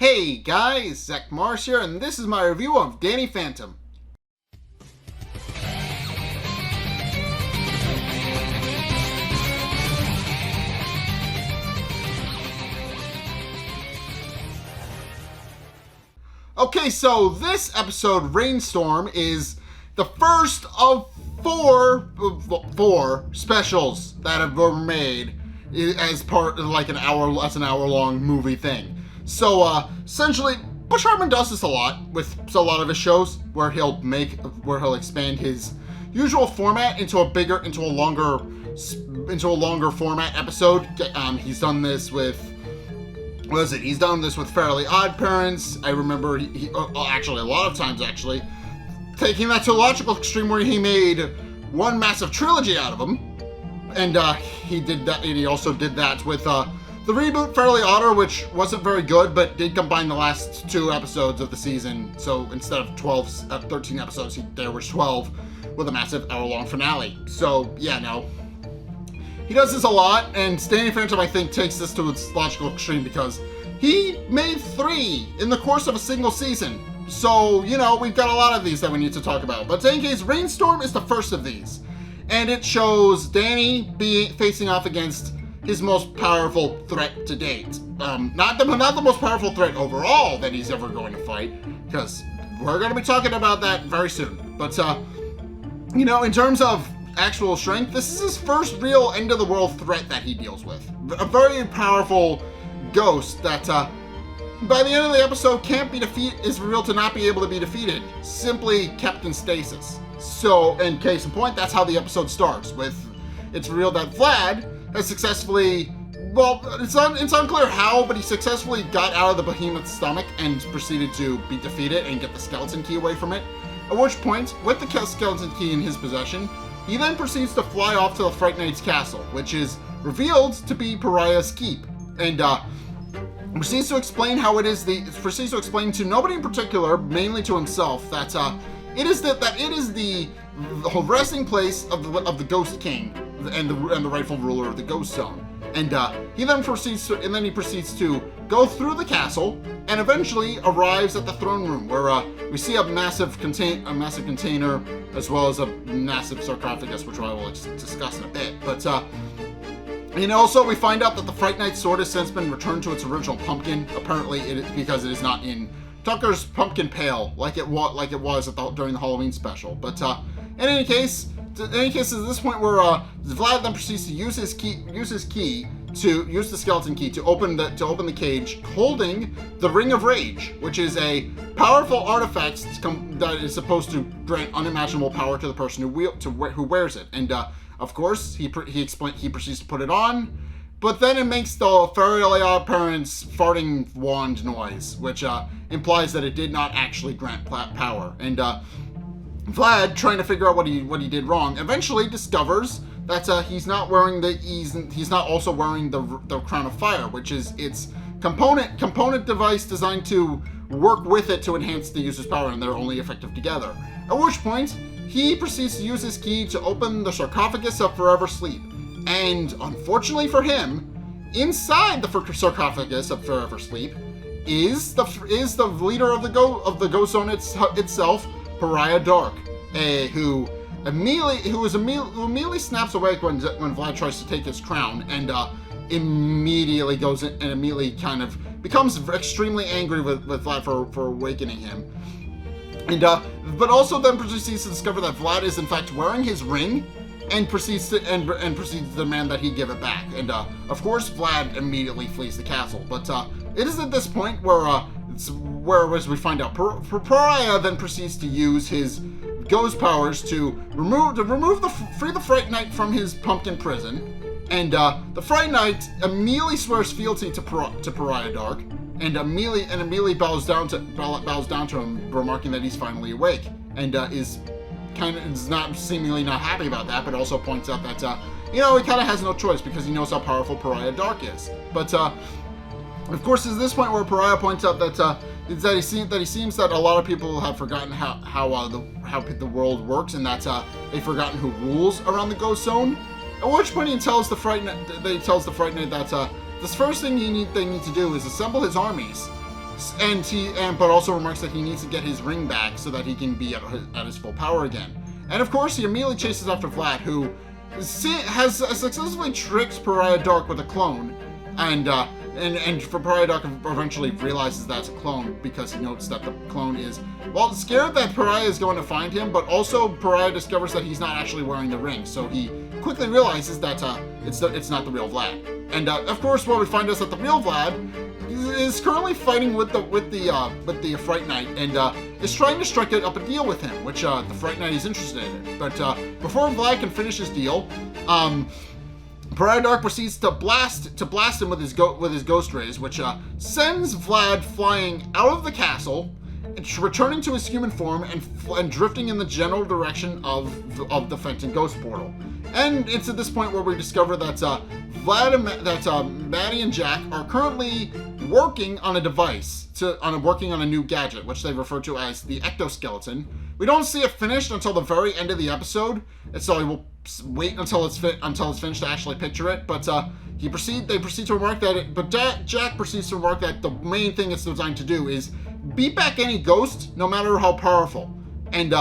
Hey guys, Zack here, and this is my review of Danny Phantom. Okay, so this episode, Rainstorm, is the first of four specials that have been made as part of like an hour-long movie thing. So essentially, Butch Hartman does this a lot with a lot of his shows, where he'll expand his usual format into a longer format episode. He's done this with. He's done this with Fairly Odd Parents. I remember actually a lot of times taking that to a logical extreme where he made one massive trilogy out of them, and he did that. And he also did that with the reboot Fairly Odder, which wasn't very good, but did combine the last 2 episodes of the season. So instead of 13 episodes, there was 12 with a massive hour-long finale. So yeah, no. He does this a lot, and Danny Phantom, I think, takes this to its logical extreme because he made 3 in the course of a single season. So, we've got a lot of these that we need to talk about. But in any case, Rainstorm is the first of these. And it shows Danny facing off against his most powerful threat to date. Not the most powerful threat overall that he's ever going to fight, because we're going to be talking about that very soon. But, in terms of actual strength, this is his first real end-of-the-world threat that he deals with. A very powerful ghost that, by the end of the episode, is revealed to not be able to be defeated, simply kept in stasis. So, in case in point, that's how the episode starts, with it's revealed that Vlad has successfully, it's unclear how, but he successfully got out of the behemoth's stomach and proceeded to be defeated and get the skeleton key away from it. At which point, with the skeleton key in his possession, he then proceeds to fly off to the Fright Knight's castle, which is revealed to be Pariah's keep, and proceeds to explain to nobody in particular, mainly to himself, that it is the resting place of the Ghost King and the rightful ruler of the Ghost Zone. And he proceeds to go through the castle and eventually arrives at the throne room, where we see a massive container as well as a massive sarcophagus, which I will discuss in a bit. But also we find out that the Fright Knight's sword has since been returned to its original pumpkin. Apparently, because it is not in Tucker's pumpkin pail like it was during the Halloween special. But in any case, at this point where Vlad then proceeds to use the skeleton key to open the cage, holding the Ring of Rage, which is a powerful artifact that is supposed to grant unimaginable power to the person who wears it. And of course, he proceeds to put it on, but then it makes the Fairly Odd Parents farting wand noise, which implies that it did not actually grant power. And Vlad, trying to figure out what he did wrong, eventually discovers that he's not also wearing the Crown of Fire, which is its component device designed to work with it to enhance the user's power, and they're only effective together. At which point, he proceeds to use his key to open the sarcophagus of Forever Sleep. And unfortunately for him, inside the sarcophagus of Forever Sleep is the leader of the Ghost Zone itself, Pariah Dark, who immediately snaps awake when Vlad tries to take his crown, and immediately goes in and immediately kind of becomes extremely angry with Vlad for awakening him. And but also then proceeds to discover that Vlad is in fact wearing his ring, and proceeds to demand that he give it back. And of course, Vlad immediately flees the castle. But it is at this point where as we find out, Pariah then proceeds to use his ghost powers to free the Fright Knight from his pumpkin prison. And the Fright Knight immediately swears fealty to Pariah Dark, and immediately bows down to him, remarking that he's finally awake, and is seemingly not happy about that, but also points out that he kind of has no choice because he knows how powerful Pariah Dark is. But of course, it's this point where Pariah points out that he seems that a lot of people have forgotten how the world works, and that they've forgotten who rules around the Ghost Zone. At which point he tells the Fright Knight that this first thing they need to do is assemble his armies but also remarks that he needs to get his ring back so that he can be at his full power again. And of course, he immediately chases after Vlad, who has successfully tricked Pariah Dark with a clone, and for Pariah Dark eventually realizes that's a clone because he notes that the clone is, well, scared that Pariah is going to find him, but also Pariah discovers that he's not actually wearing the ring, so he quickly realizes that it's not the real Vlad. And of course, what we find is that the real Vlad is currently fighting with the Fright Knight, and is trying to strike up a deal with him, which the Fright Knight is interested in. But before Vlad can finish his deal, Pariah Dark proceeds to blast him with his ghost rays, which sends Vlad flying out of the castle, returning to his human form and drifting in the general direction of the Fenton Ghost Portal. And it's at this point where we discover that Maddie and Jack are currently working on a device, working on a new gadget, which they refer to as the ectoskeleton. We don't see it finished until the very end of the episode, and so we will wait until it's finished to actually picture it. But they proceed to remark that Jack proceeds to remark that the main thing it's designed to do is beat back any ghost, no matter how powerful, and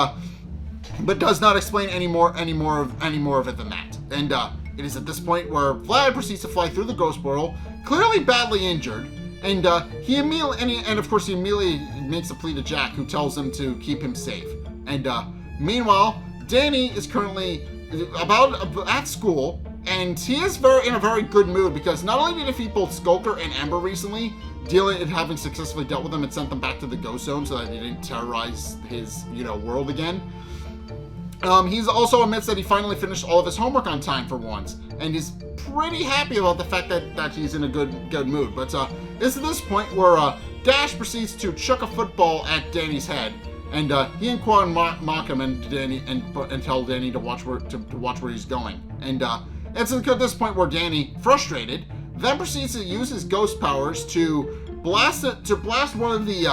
but does not explain any more of it than that. And it is at this point where Vlad proceeds to fly through the ghost portal, clearly badly injured, and he immediately makes a plea to Jack, who tells him to keep him safe. And meanwhile, Danny is currently at school, and he is in a very good mood because not only did he defeat both Skulker and Ember recently, having successfully dealt with them and sent them back to the ghost zone so that he didn't terrorize his world again. He's also admits that he finally finished all of his homework on time for once, and he's pretty happy about the fact that he's in a good mood. But it's at this point where Dash proceeds to chuck a football at Danny's head, and he and Quan mock him and tell Danny to watch where he's going. And it's at this point where Danny, frustrated, then proceeds to use his ghost powers to blast one of the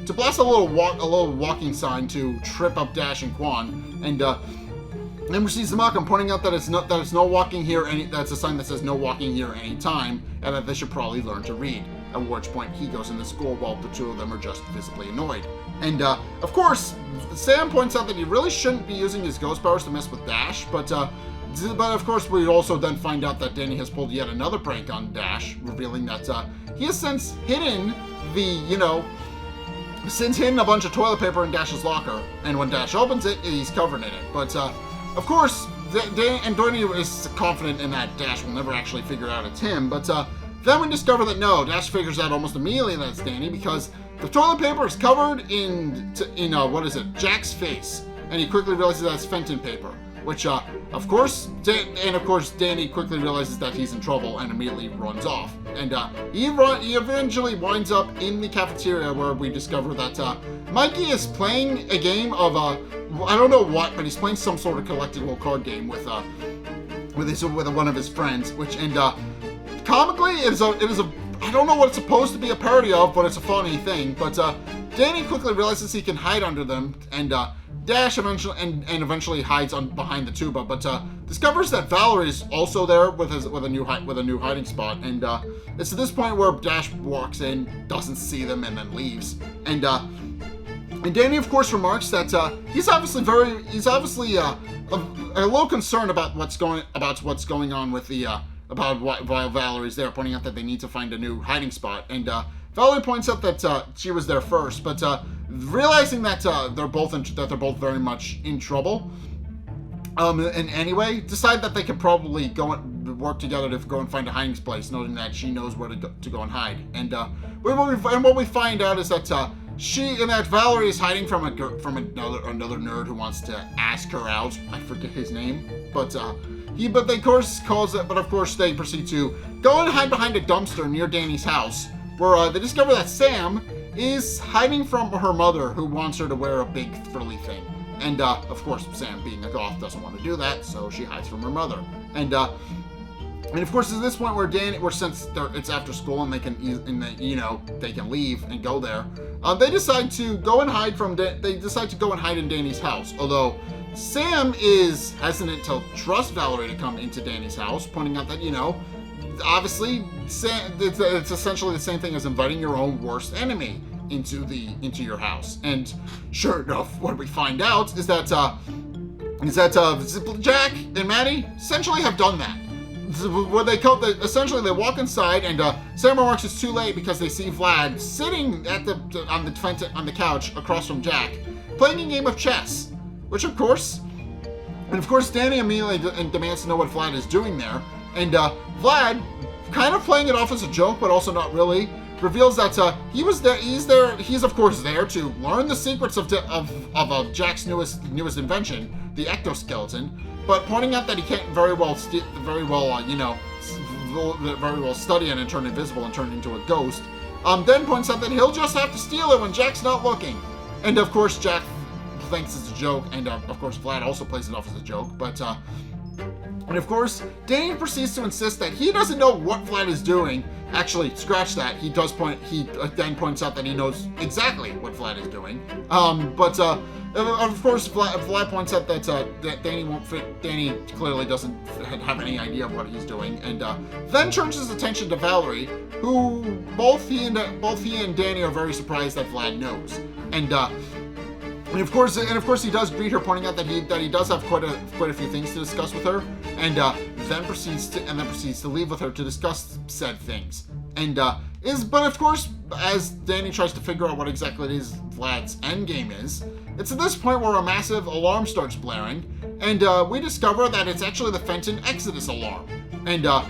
to blast a little walking sign to trip up Dash and Quan, and then proceeds to mock him, pointing out that it's no walking here that's a sign that says no walking here any time, and that they should probably learn to read. At which point he goes into school while the two of them are just visibly annoyed. And of course, Sam points out that he really shouldn't be using his ghost powers to mess with Dash, but of course we also then find out that Danny has pulled yet another prank on Dash, revealing that he has since hidden a bunch of toilet paper in Dash's locker, and when Dash opens it, he's covered in it. But of course, Danny is confident in that Dash will never actually figure out it's him, but then we discover that no, Dash figures out almost immediately that it's Danny because the toilet paper is covered in Jack's face, and he quickly realizes that it's Fenton paper, which of course Danny quickly realizes that he's in trouble and immediately runs off. And he eventually winds up in the cafeteria where we discover that Mikey is playing a game of I don't know what, but he's playing some sort of collectible card game with one of his friends, which comically it is a I don't know what it's supposed to be a parody of, but it's a funny thing. But Danny quickly realizes he can hide under them, and Dash eventually hides behind the tuba, but discovers that Valerie's also there with a new hiding spot, and it's at this point where Dash walks in, doesn't see them, and then leaves. And Danny, of course, remarks that he's obviously a little concerned about what's going on with about why Valerie's there, pointing out that they need to find a new hiding spot. And Valerie points out that she was there first, but realizing that they're both very much in trouble, and anyway, decide that they could probably work together to go and find a hiding place, knowing that she knows where to go and hide. And what we find out is that Valerie is hiding from another nerd who wants to ask her out. I forget his name, but of course they proceed to go and hide behind a dumpster near Danny's house, where they discover that Sam is hiding from her mother, who wants her to wear a big frilly thing. And of course, Sam, being a goth, doesn't want to do that, so she hides from her mother. And of course, at this point where since it's after school and they can leave and go there, they decide to go and hide in Danny's house. Although Sam is hesitant to trust Valerie to come into Danny's house, pointing out that obviously, it's essentially the same thing as inviting your own worst enemy into your house. And sure enough, what we find out is that Jack and Maddie essentially have done that. What essentially they walk inside, and Sam remarks it's too late because they see Vlad sitting on the couch across from Jack, playing a game of chess, which of course Danny immediately demands to know what Vlad is doing there, and Vlad, kind of playing it off as a joke but also not really, reveals that he's of course there to learn the secrets of Jack's newest invention, the ectoskeleton, but pointing out that he can't very well study it and turn invisible and turn into a ghost. Then points out that he'll just have to steal it when Jack's not looking, and of course Jack thinks it's a joke, and of course Vlad also plays it off as a joke, but and of course Danny proceeds to insist that he doesn't know what Vlad is doing. Actually, scratch that. He then points out that he knows exactly what Vlad is doing. But of course, Vlad points out that Danny won't fit. Danny clearly doesn't have any idea of what he's doing, and then turns his attention to Valerie, who both he and Danny are very surprised that Vlad knows. And of course, he does greet her, pointing out that he does have quite a few things to discuss with her, and then proceeds to leave with her to discuss said things. And but of course, as Danny tries to figure out what exactly it is Vlad's endgame is, it's at this point where a massive alarm starts blaring, and we discover that it's actually the Fenton Exodus alarm. And it's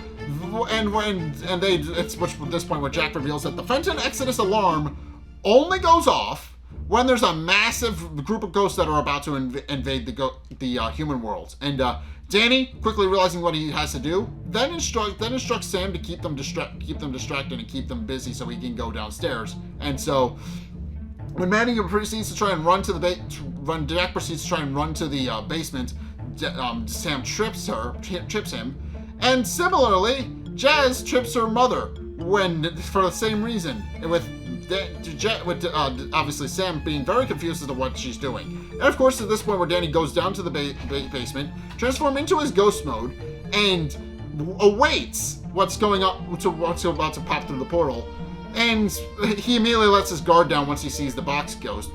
at this point where Jack reveals that the Fenton Exodus alarm only goes off when there's a massive group of ghosts that are about to invade the human world. And Danny, quickly realizing what he has to do, then instructs Sam to keep them distracted and keep them busy so he can go downstairs. And so when Jack proceeds to try and run to the basement, Sam trips him, and similarly, Jazz trips her mother for the same reason, with obviously Sam being very confused as to what she's doing. And of course, at this point where Danny goes down to the basement, transforms into his ghost mode, and awaits what's about to pop through the portal. And he immediately lets his guard down once he sees the box ghost,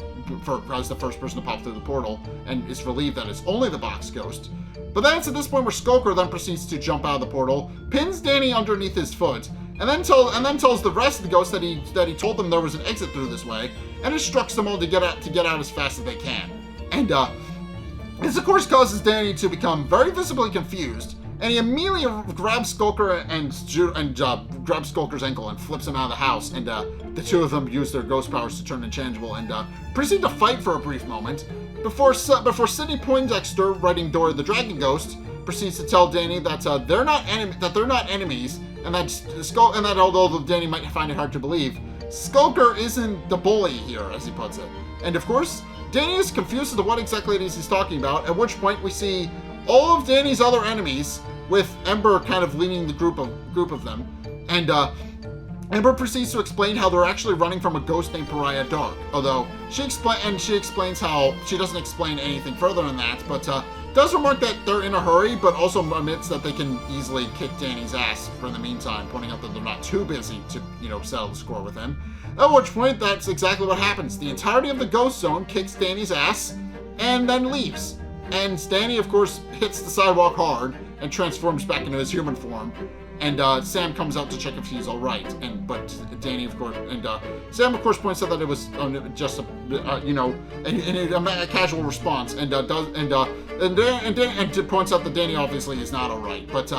as the first person to pop through the portal, and is relieved that it's only the box ghost. But then it's at this point where Skulker then proceeds to jump out of the portal, pins Danny underneath his foot, and then tells the rest of the ghosts that he told them there was an exit through this way, and instructs them all to get out as fast as they can. And this of course causes Danny to become very visibly confused, and he immediately grabs Skulker and grabs Skulker's ankle and flips him out of the house. And the two of them use their ghost powers to turn inchangeable and proceed to fight for a brief moment before Sidney Poindexter, writing Dora the Dragon Ghost, proceeds to tell Danny that they're not enemies. And that although Danny might find it hard to believe, Skulker isn't the bully here, as he puts it. And of course, Danny is confused as to what exactly it is he's talking about, at which point we see all of Danny's other enemies, with Ember kind of leading the group of them. And Ember proceeds to explain how they're actually running from a ghost named Pariah Dark, although she explains how she doesn't explain anything further than that, but does remark that they're in a hurry, but also admits that they can easily kick Danny's ass for the meantime, pointing out that they're not too busy to, settle the score with him. At which point, that's exactly what happens. The entirety of the ghost zone kicks Danny's ass, and then leaves. And Danny, of course, hits the sidewalk hard, and transforms back into his human form. And Sam comes out to check if he's all right. But Danny, of course, and Sam, of course, points out that it was just a casual response, and points out that Danny obviously is not all right. But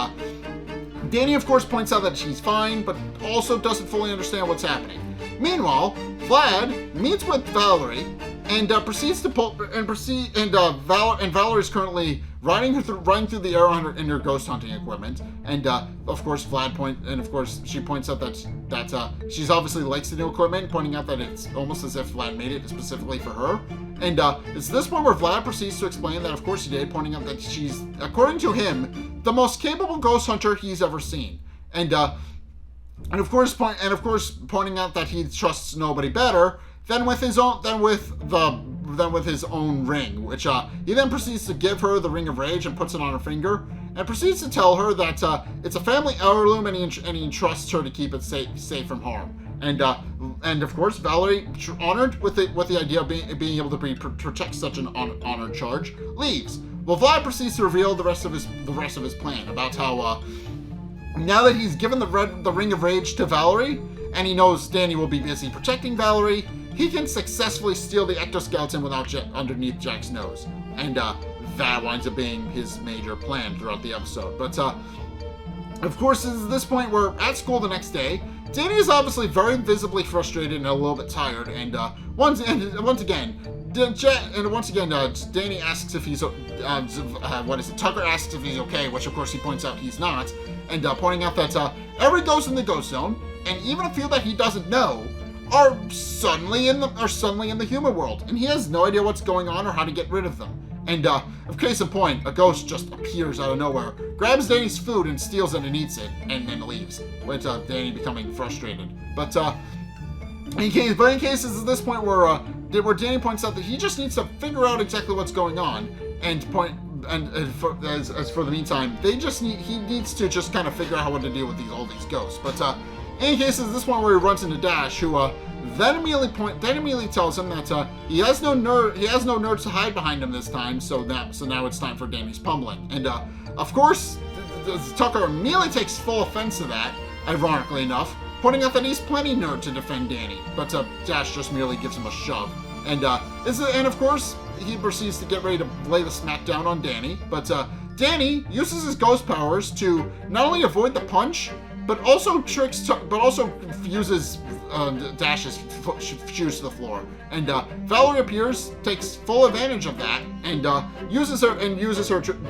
Danny, of course, points out that she's fine, but also doesn't fully understand what's happening. Meanwhile, Vlad meets with Valerie and proceeds to Valerie's currently riding through the air in her ghost hunting equipment, and of course she points out that she's obviously likes the new equipment, pointing out that it's almost as if Vlad made it specifically for her. And it's this point where Vlad proceeds to explain that of course he did, pointing out that she's, according to him, the most capable ghost hunter he's ever seen, and of course pointing out that he trusts nobody better than with his own ring, which he then proceeds to give her the Ring of Rage and puts it on her finger. and proceeds to tell her that it's a family heirloom, and he entrusts her to keep it safe from harm. And of course, Valerie, honored with the idea of being able to protect such an honored charge, leaves. Well, Vlad proceeds to reveal the rest of his plan about how now that he's given the Ring of Rage to Valerie, and he knows Danny will be busy protecting Valerie, he can successfully steal the ectoskeleton without underneath Jack's nose. And that winds up being his major plan throughout the episode. But of course, at this point, we're at school the next day. Danny is obviously very visibly frustrated and a little bit tired. And once again, Danny asks if he's Tucker asks if he's okay, which of course he points out he's not, and pointing out that every ghost in the ghost zone, and even a few that he doesn't know, are suddenly in the human world, and he has no idea what's going on or how to get rid of them. And of case in point, a ghost just appears out of nowhere, grabs Danny's food and steals it and eats it, and then leaves, with Danny becoming frustrated. But in cases at this point where Danny points out that he just needs to figure out exactly what's going on, and as for the meantime, he needs to just kind of figure out what to deal with all these ghosts. But in cases at this point where he runs into Dash, who then immediately tells him that he has no nerves to hide behind him this time. So now it's time for Danny's pummeling. And of course, Tucker immediately takes full offense to that, ironically enough, pointing out that he's plenty nerd to defend Danny. But Dash just merely gives him a shove. And of course, he proceeds to get ready to lay the smackdown on Danny. But Danny uses his ghost powers to not only avoid the punch, but also uses Dash's shoes to the floor. And Valerie appears, takes full advantage of that, and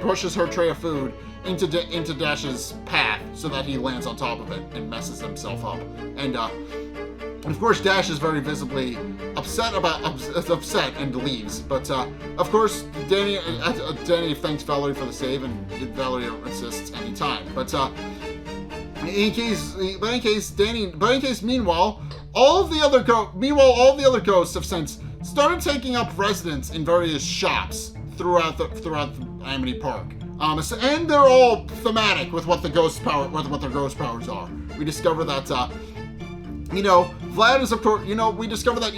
pushes her tray of food into Dash's path so that he lands on top of it and messes himself up. And of course, Dash is very visibly upset and leaves. But of course, Danny thanks Valerie for the save, and Valerie assists anytime. But in case, meanwhile, all of the other ghosts have since started taking up residence in various shops throughout Amity Park. And they're all thematic with what their ghost powers are. We discover that Vlad is, of course, we discover that,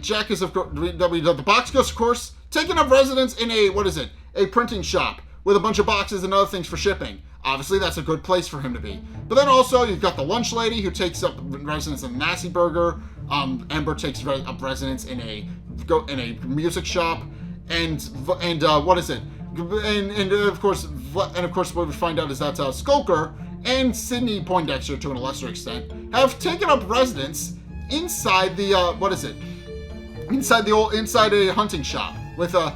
Jack is, of course, the box ghost, of course, taking up residence in a printing shop with a bunch of boxes and other things for shipping. Obviously, that's a good place for him to be. But then also, you've got the lunch lady who takes up residence in the Nasty Burger. Ember takes up residence in a music shop, and of course, what we find out is that Skulker and Sidney Poindexter, to a lesser extent, have taken up residence inside inside a hunting shop with of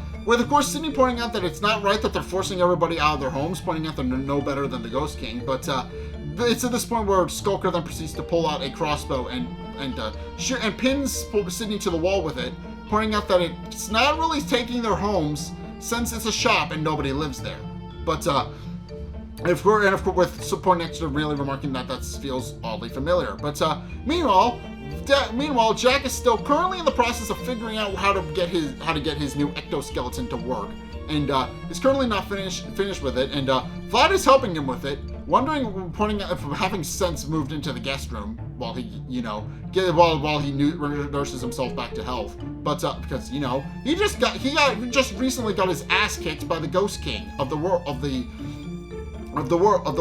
course Sidney pointing out that it's not right that they're forcing everybody out of their homes, pointing out they're no better than the Ghost King. But it's at this point where Skulker then proceeds to pull out a crossbow and pins Sidney to the wall with it, pointing out that it's not really taking their homes since it's a shop and nobody lives there. But of course, with Poindexter really remarking that feels oddly familiar. But meanwhile, Jack is still currently in the process of figuring out how to get his new ectoskeleton to work, and is currently not finished with it. And Vlad is helping him with it, pointing out if having sense moved into the guest room while he nurses himself back to health. But because he just recently got his ass kicked by the Ghost King of the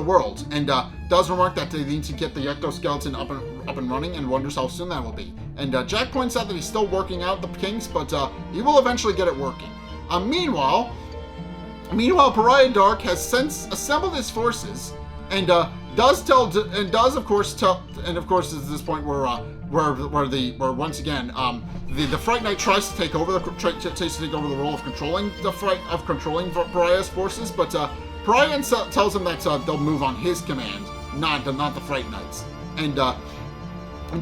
world, and does remark that they need to get the ectoskeleton up and running, and wonders how soon that will be. And Jack points out that he's still working out the kinks, but he will eventually get it working. Meanwhile, Pariah Dark has since assembled his forces, and does of course is this point where once again the Fright Knight tries to take over the role of controlling Pariah's forces, but Pariah tells him that they'll move on his command, not the Fright Knights, and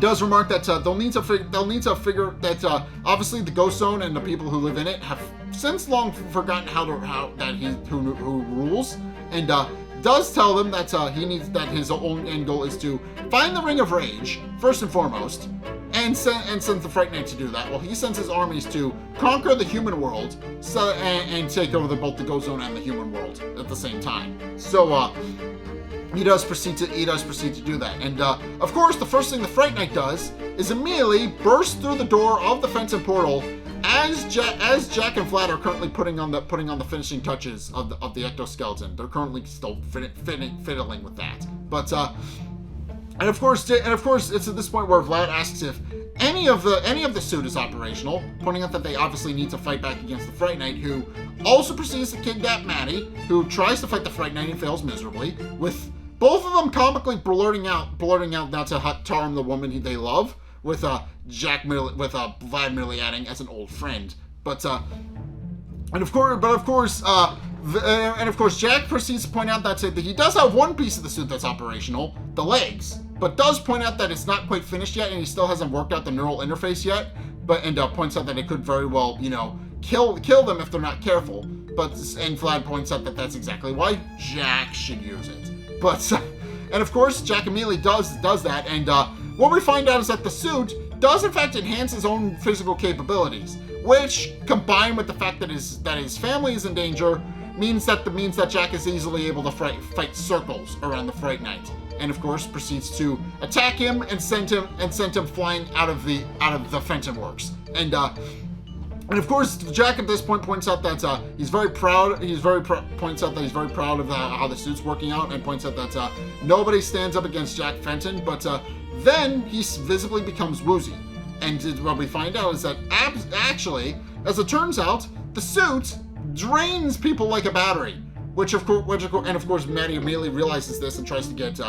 does remark that they'll need to figure that obviously the Ghost Zone and the people who live in it have since long forgotten who rules, and does tell them that his own end goal is to find the Ring of Rage first and foremost, and sends the Fright Knight to do that. Well, he sends his armies to conquer the human world, and take over both the Ghost Zone and the human world at the same time. So he does proceed to do that. And of course, the first thing the Fright Knight does is immediately burst through the door of the Phantom Portal as Jack and Vlad are currently putting on the finishing touches of the ectoskeleton. They're currently still fiddling with that. But and of course, it's at this point where Vlad asks if any of the suit is operational, pointing out that they obviously need to fight back against the Fright Knight, who also proceeds to kidnap Maddie, who tries to fight the Fright Knight and fails miserably, with both of them comically blurting out not to harm the woman they love, with Vlad merely adding as an old friend. But of course, Jack proceeds to point out that he does have one piece of the suit that's operational, the legs, but does point out that it's not quite finished yet, and he still hasn't worked out the neural interface yet. And points out that it could very well, kill them if they're not careful. And Vlad points out that that's exactly why Jack should use it. But and of course, Jack immediately does that, and what we find out is that the suit does in fact enhance his own physical capabilities, which, combined with the fact that his family is in danger, means that Jack is easily able to fight circles around the Fright Knight, and of course proceeds to attack him and send him flying out of the Fenton Works. And of course, Jack at this point points out that he's very proud. Points out that he's very proud of how the suit's working out, and points out that nobody stands up against Jack Fenton. But then he visibly becomes woozy, and what we find out is that actually, as it turns out, the suit drains people like a battery. And of course, Maddie immediately realizes this and tries to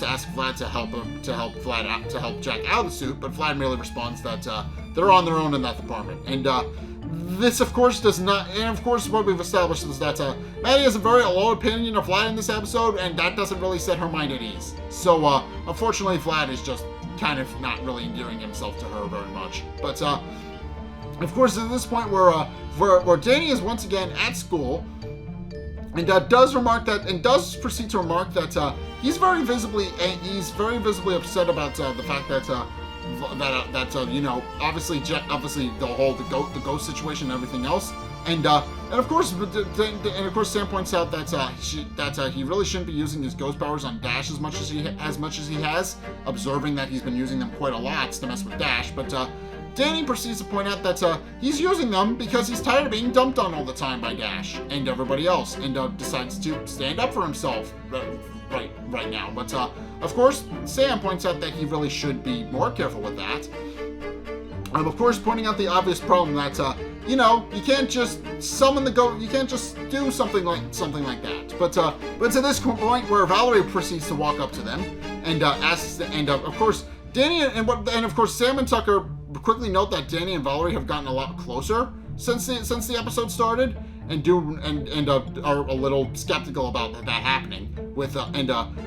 ask Vlad to help Jack out of the suit. But Vlad merely responds that they're on their own in that department. And this, of course, does not. And of course, what we've established is that Maddie has a very low opinion of Vlad in this episode, and that doesn't really set her mind at ease. So unfortunately, Vlad is just kind of not really endearing himself to her very much. But of course, at this point where Danny is once again at school. And does proceed to remark that he's very visibly upset about the fact that obviously the ghost situation and everything else, and of course Sam points out that he really shouldn't be using his ghost powers on Dash as much as he has, observing that he's been using them quite a lot to mess with Dash, but. Danny proceeds to point out that he's using them because he's tired of being dumped on all the time by Dash and everybody else, and decides to stand up for himself right now. But of course, Sam points out that he really should be more careful with that. Of course, pointing out the obvious problem that you can't just summon the ghost. You can't just do something like that. But to this point where Valerie proceeds to walk up to them and asks, and of course Danny and of course Sam and Tucker quickly note that Danny and Valerie have gotten a lot closer since the episode started, and are a little skeptical about that happening.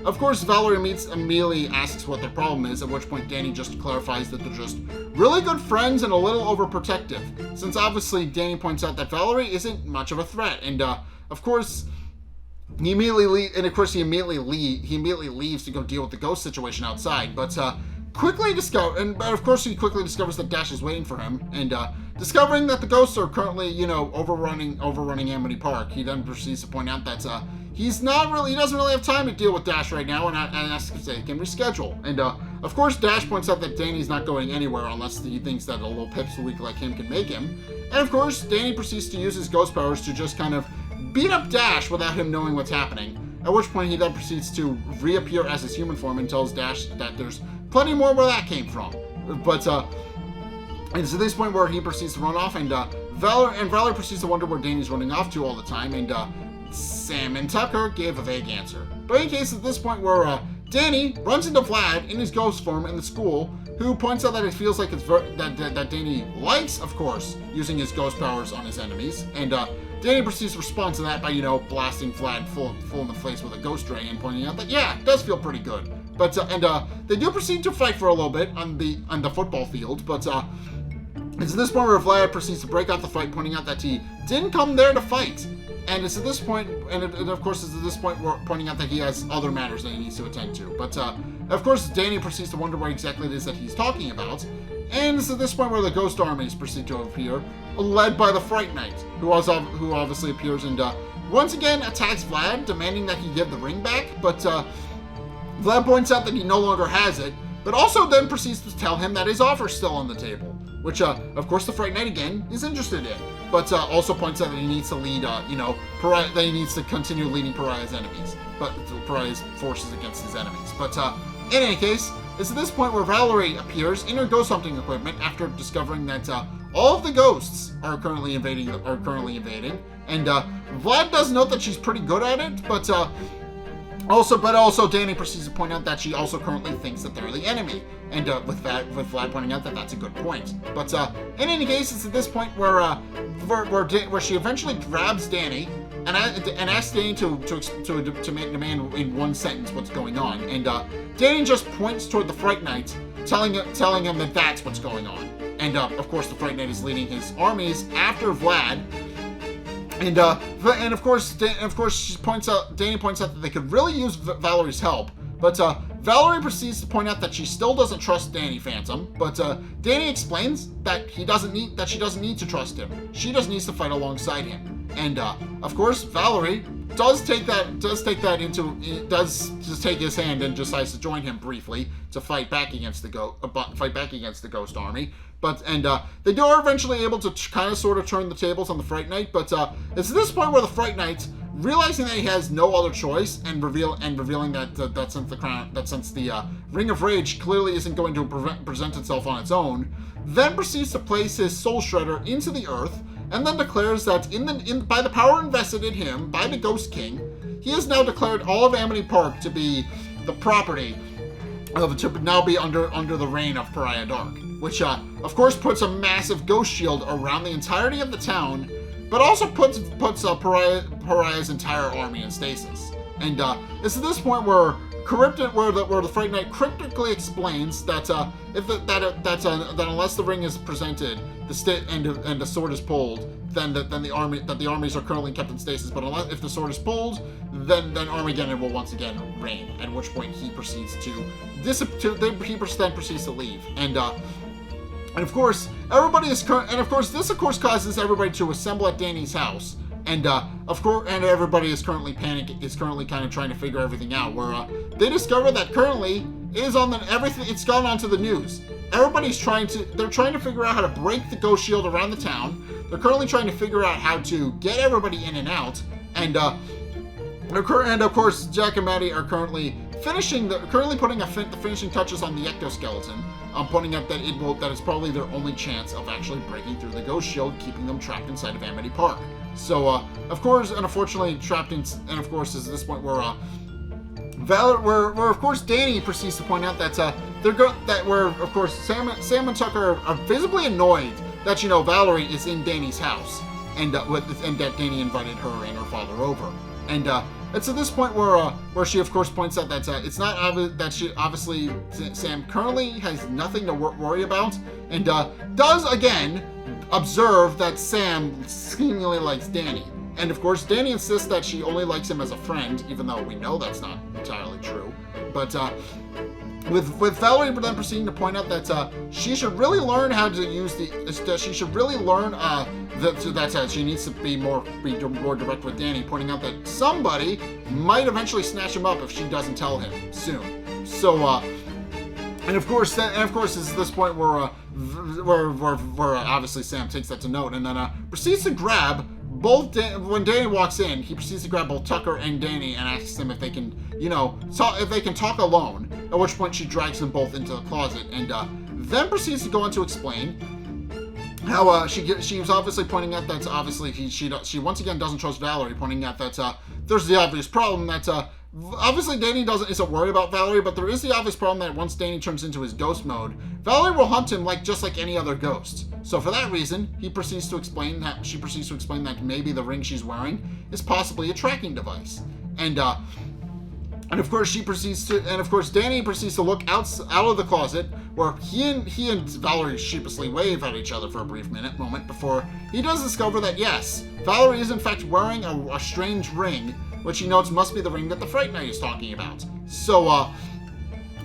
Of course Valerie immediately asks what their problem is, at which point Danny just clarifies that they're just really good friends and a little overprotective, since obviously Danny points out that Valerie isn't much of a threat, and of course he immediately leaves to go deal with the ghost situation outside, but he quickly discovers that Dash is waiting for him, and discovering that the ghosts are currently, overrunning Amity Park, he then proceeds to point out that he doesn't really have time to deal with Dash right now, and asks if they can reschedule. And of course, Dash points out that Danny's not going anywhere unless he thinks that a little pipsqueak like him can make him. And of course, Danny proceeds to use his ghost powers to just kind of beat up Dash without him knowing what's happening. At which point he then proceeds to reappear as his human form and tells Dash that there's plenty more where that came from. But and it's at this point where he proceeds to run off, and Valerie proceeds to wonder where Danny's running off to all the time, and Sam and Tucker gave a vague answer. But in case at this point where Danny runs into Vlad in his ghost form in the school, who points out that it feels like that Danny likes, of course, using his ghost powers on his enemies, and Danny proceeds to respond to that by, blasting Vlad full in the face with a ghost ray and pointing out that, yeah, it does feel pretty good. But they do proceed to fight for a little bit on the football field, but it's at this point where Vlad proceeds to break out the fight, pointing out that he didn't come there to fight. And it's at this point, of course, it's at this point we're pointing out that he has other matters that he needs to attend to. But of course, Danny proceeds to wonder what exactly it is that he's talking about. And it's at this point where the ghost armies proceed to appear, led by the Fright Knight, who obviously appears and once again attacks Vlad, demanding that he give the ring back, but Vlad points out that he no longer has it, but also then proceeds to tell him that his offer's still on the table, which, of course, the Fright Knight again is interested in, but also points out that he needs to lead, Pariah, that he needs to continue leading Pariah's enemies, but Pariah's forces against his enemies. But in any case, it's at this point where Valerie appears in her ghost hunting equipment after discovering that all of the ghosts are currently invading, and Vlad does note that she's pretty good at it, but also Danny proceeds to point out that she also currently thinks that they're the enemy, and with Vlad pointing out that that's a good point. But in any case, it's at this point where she eventually grabs Danny and asks Danny to demand in one sentence what's going on, and Danny just points toward the Fright Knight, telling him that that's what's going on. And of course, the Fright Knight is leading his armies after Vlad. And of course, Danny points out that they could really use Valerie's help, but Valerie proceeds to point out that she still doesn't trust Danny Phantom. But Danny explains that she doesn't need to trust him. She just needs to fight alongside him. And of course, Valerie does take his hand and decides to join him briefly to fight back against the ghost army. But they are eventually able to kind of sort of turn the tables on the Fright Knight. But it's at this point where the Fright Knight, realizing that he has no other choice, and revealing that since the Ring of Rage clearly isn't going to present itself on its own, then proceeds to place his Soul Shredder into the earth, and then declares that by the power invested in him by the Ghost King, he has now declared all of Amity Park to be the property to now be under the reign of Pariah Dark, which of course puts a massive ghost shield around the entirety of the town, but also puts Pariah's entire army in stasis. And it's at this point where the Fright Knight cryptically explains that unless the ring is presented, and the sword is pulled, then the armies are currently kept in stasis. But if the sword is pulled, then Armageddon will once again reign. At which point he proceeds to leave. And of course, this causes everybody to assemble at Danny's house. And everybody is currently kind of trying to figure everything out. Where they discover that currently it's gone onto the news. They're trying to figure out how to break the ghost shield around the town. They're currently trying to figure out how to get everybody in and out. And of course, Jack and Maddie are currently putting the finishing touches on the ectoskeleton, pointing out that it's probably their only chance of actually breaking through the ghost shield, keeping them trapped inside of Amity Park. So, of course, is at this point where of course Danny proceeds to point out that Sam and Tucker are visibly annoyed that Valerie is in Danny's house, and that Danny invited her and her father over. And it's at this point where she of course points out that it's not obvious that Sam currently has nothing to worry about, and does again observe that Sam seemingly likes Danny. And of course, Danny insists that she only likes him as a friend, even though we know that's not entirely true. But with Valerie then proceeding to point out that she should really learn how to use that she needs to be more direct with Danny, pointing out that somebody might eventually snatch him up if she doesn't tell him soon. So and of course, it's this point where obviously Sam takes that to note, and then proceeds to grab when Danny walks in, he proceeds to grab both Tucker and Danny and asks them if they can, talk alone. At which point she drags them both into the closet, and then proceeds to go on to explain how she was obviously pointing out that obviously she once again doesn't trust Valerie, pointing out that there's the obvious problem that obviously Danny isn't worried about Valerie, but there is the obvious problem that once Danny turns into his ghost mode, Valerie will hunt him just like any other ghost. So for that reason, she proceeds to explain that maybe the ring she's wearing is possibly a tracking device. And of course Danny proceeds to look out of the closet, where he and Valerie sheepishly wave at each other for a brief moment before he does discover that yes, Valerie is in fact wearing a strange ring, which he notes must be the ring that the Fright Knight is talking about. So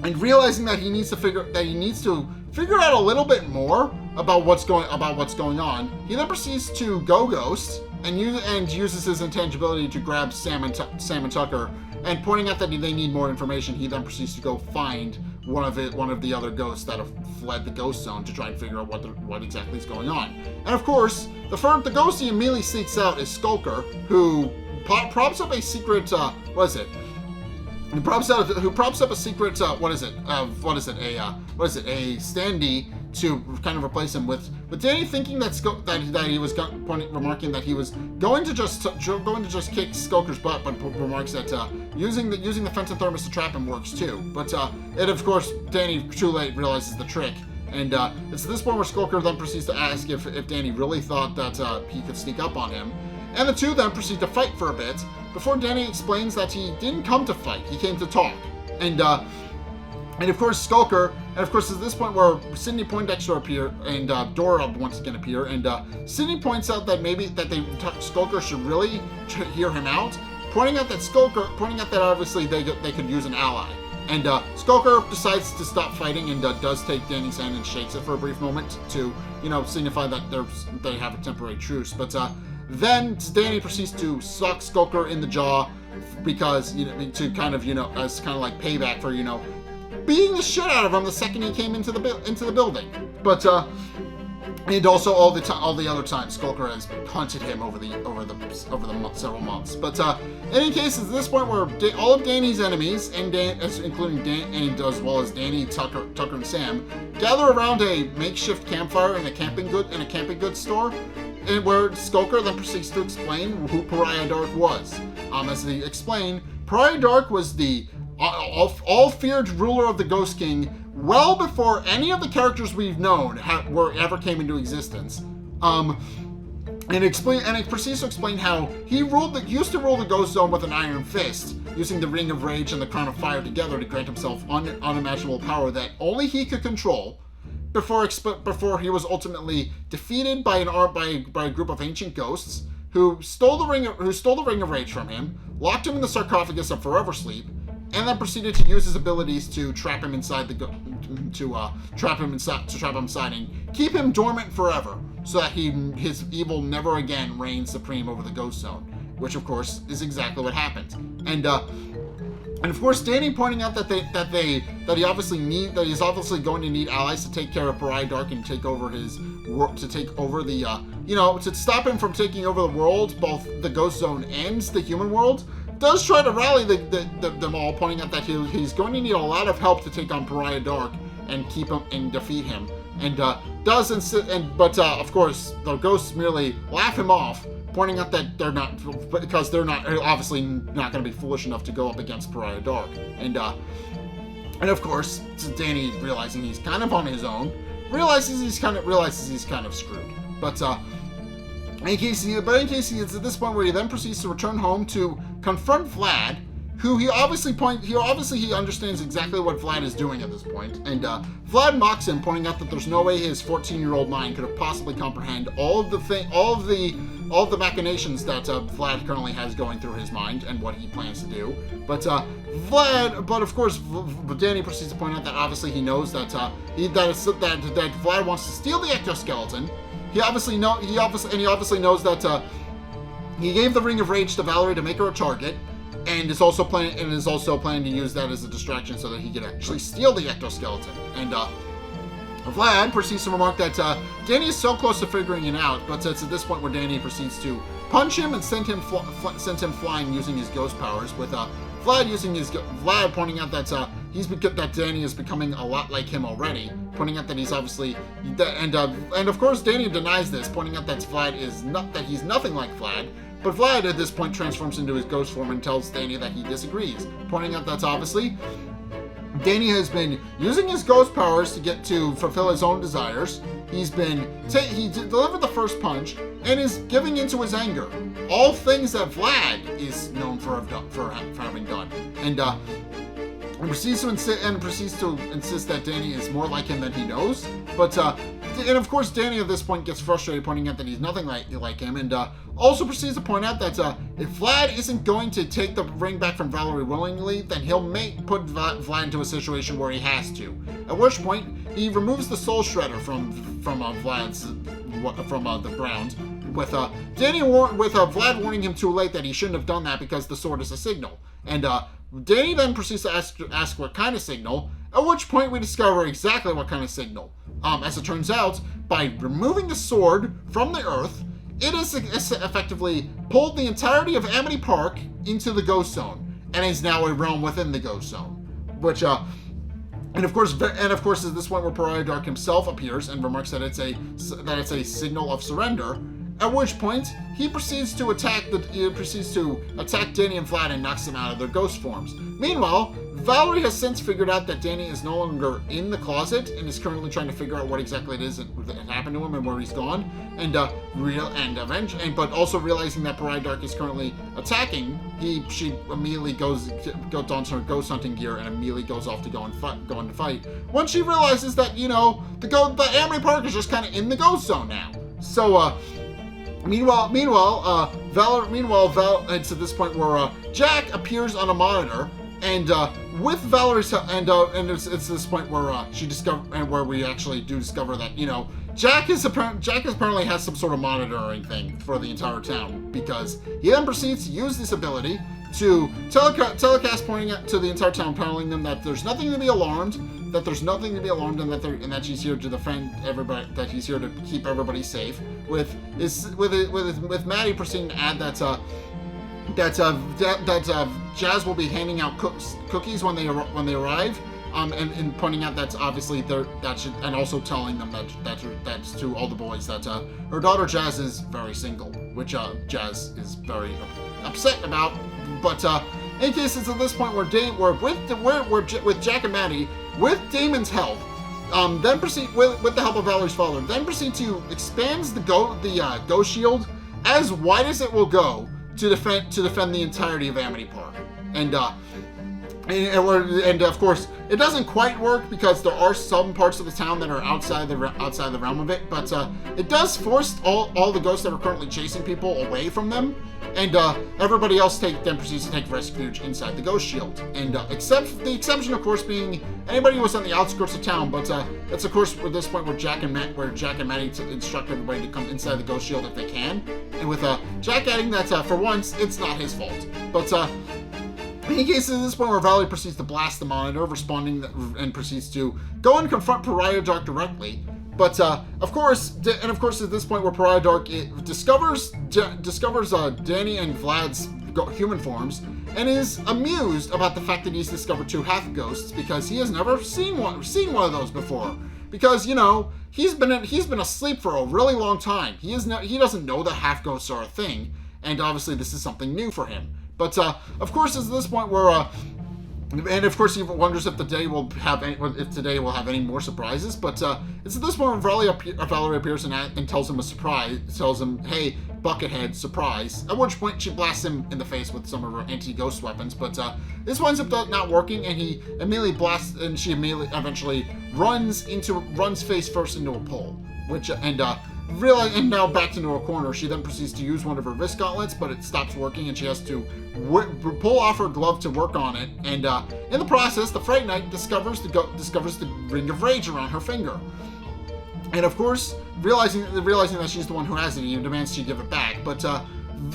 and realizing that he needs to figure out a little bit more about what's going on, he then proceeds to go ghost and uses his intangibility to grab Sam and Tucker. And pointing out that they need more information, he then proceeds to go find one of the other ghosts that have fled the ghost zone to try and figure out what exactly is going on. And of course, the ghost he immediately seeks out is Skulker, who props up a secret. Who props up a secret. A standee to kind of replace him with Danny thinking that he was remarking that he was going to just kick Skulker's butt, but remarks that using the Fenton thermos to trap him works too. But it of course Danny too late realizes the trick, and it's this point where Skulker then proceeds to ask if Danny really thought that he could sneak up on him, and the two then proceed to fight for a bit before Danny explains that he didn't come to fight, he came to talk, and of course Skulker. And of course, at this point where Sidney Poindexter appear and Dora once again appear, and Sidney points out that Skulker should really hear him out, pointing out that obviously they could use an ally. And Skulker decides to stop fighting and does take Danny's hand and shakes it for a brief moment to signify that they have a temporary truce. But then Danny proceeds to sock Skulker in the jaw because to kind of as kind of like payback for beating the shit out of him the second he came into the building. But and also all the other times Skulker has hunted him over the several months. But in any case, at this point where all of Danny's enemies including Dan and as well as Danny, Tucker and Sam gather around a makeshift campfire in a camping goods store, and where Skulker then proceeds to explain who Pariah Dark was. As they explain, Pariah Dark was the all-feared ruler of the Ghost King well before any of the characters we've known ever came into existence. And it proceeds to explain how he used to rule the Ghost Zone with an iron fist, using the Ring of Rage and the Crown of Fire together to grant himself unimaginable power that only he could control, before he was ultimately defeated by a group of ancient ghosts who stole the Ring of Rage from him, locked him in the sarcophagus of forever sleep, and then proceeded to use his abilities to trap him inside and keep him dormant forever, so that his evil never again reigns supreme over the Ghost Zone, which of course is exactly what happened. And of course Danny pointing out that he's obviously going to need allies to take care of Pariah Dark and take over to stop him from taking over the world, both the Ghost Zone and the human world. Does try to rally them all, pointing out that he's going to need a lot of help to take on Pariah Dark and keep him and defeat him, and does insist. But of course the ghosts merely laugh him off, pointing out that they're obviously not going to be foolish enough to go up against Pariah Dark, and of course Danny, realizing he's kind of on his own, realizes he's kind of screwed. But in case he is at this point where he then proceeds to return home to confront Vlad, who he understands exactly what Vlad is doing at this point, and Vlad mocks him, pointing out that there's no way his 14-year-old mind could have possibly comprehend all of the machinations that Vlad currently has going through his mind and what he plans to do. But of course Danny proceeds to point out that obviously he knows that Vlad wants to steal the ectoskeleton. He obviously knows that he gave the Ring of Rage to Valerie to make her a target, and is also planning to use that as a distraction so that he can actually steal the ectoskeleton. And Vlad proceeds to remark that Danny is so close to figuring it out, but it's at this point where Danny proceeds to punch him and send him flying using his ghost powers, with Vlad pointing out that Danny is becoming a lot like him already, pointing out that he's obviously and of course Danny denies this, pointing out that he's nothing like Vlad. But Vlad at this point transforms into his ghost form and tells Danny that he disagrees, pointing out that obviously Danny has been using his ghost powers to fulfill his own desires. He delivered the first punch and is giving into his anger, all things that Vlad is known for having done, and proceeds to insist that Danny is more like him than he knows. But and of course Danny at this point gets frustrated, pointing out that he's nothing like him, and also proceeds to point out that if Vlad isn't going to take the ring back from Valerie willingly, then he'll put Vlad into a situation where he has to. At which point removes the soul shredder from Vlad's the ground, with Vlad warning him too late that he shouldn't have done that because the sword is a signal. And Danny then proceeds to ask what kind of signal, at which point we discover exactly what kind of signal. As it turns out, by removing the sword from the earth, it has effectively pulled the entirety of Amity Park into the ghost zone, and is now a realm within the ghost zone. Which, and of course, at this point where Pariah Dark himself appears and remarks that it's a signal of surrender. At which point he proceeds to attack Danny and Vlad and knocks them out of their ghost forms. Meanwhile, Valerie has since figured out that Danny is no longer in the closet and is currently trying to figure out what exactly it is that happened to him and where he's gone. But also realizing that Pariah Dark is currently attacking, she immediately dons her ghost hunting gear and immediately goes off to go into fight. Once she realizes that the Amity Park is just kind of in the ghost zone now. So Meanwhile, it's at this point where Jack appears on a monitor, and with Valerie's and it's this point where we actually do discover that Jack apparently has some sort of monitoring thing for the entire town, because he then proceeds to use this ability to telecast pointing to the entire town, telling them that there's nothing to be alarmed, and that she's here to defend everybody, that he's here to keep everybody safe. With Maddie proceeding to add that Jazz will be handing out cookies when they arrive, and pointing out that's obviously and also telling them that's to all the boys that her daughter Jazz is very single, which Jazz is very upset about. But in case it's at this point where with Jack and Maddie, with Damon's help, then proceed with the help of Valerie's father, then proceed to expand the ghost shield as wide as it will go to defend the entirety of Amity Park. And of course, it doesn't quite work because there are some parts of the town that are outside the realm of it. But it does force all the ghosts that are currently chasing people away from them, and everybody else then proceeds to take refuge inside the ghost shield. And the exception, of course, being anybody who was on the outskirts of town. But that's of course at this point where Jack and Maddie instruct everybody to come inside the ghost shield if they can. And with Jack adding that for once it's not his fault. But in any case, at this point where Valerie proceeds to blast the monitor, responding and proceeds to go and confront Pariah Dark directly. But of course, at this point where Pariah Dark discovers Danny and Vlad's human forms, and is amused about the fact that he's discovered two half ghosts, because he has never seen one of those before. Because he's been asleep for a really long time. He doesn't know that half ghosts are a thing, and obviously this is something new for him. But of course, it's this point where, and of course, he wonders if today will have any more surprises. But it's at this point where Valerie appears and tells him a surprise. Tells him, "Hey, Buckethead, surprise!" At which point she blasts him in the face with some of her anti-ghost weapons. But this winds up not working, and he immediately blasts, and she eventually runs face first into a pole, and now backed into a corner. She then proceeds to use one of her wrist gauntlets, but it stops working, and she has to pull off her glove to work on it. And in the process, the Fright Knight discovers the ring of rage around her finger. And of course, realizing that she's the one who has it, he demands she give it back. But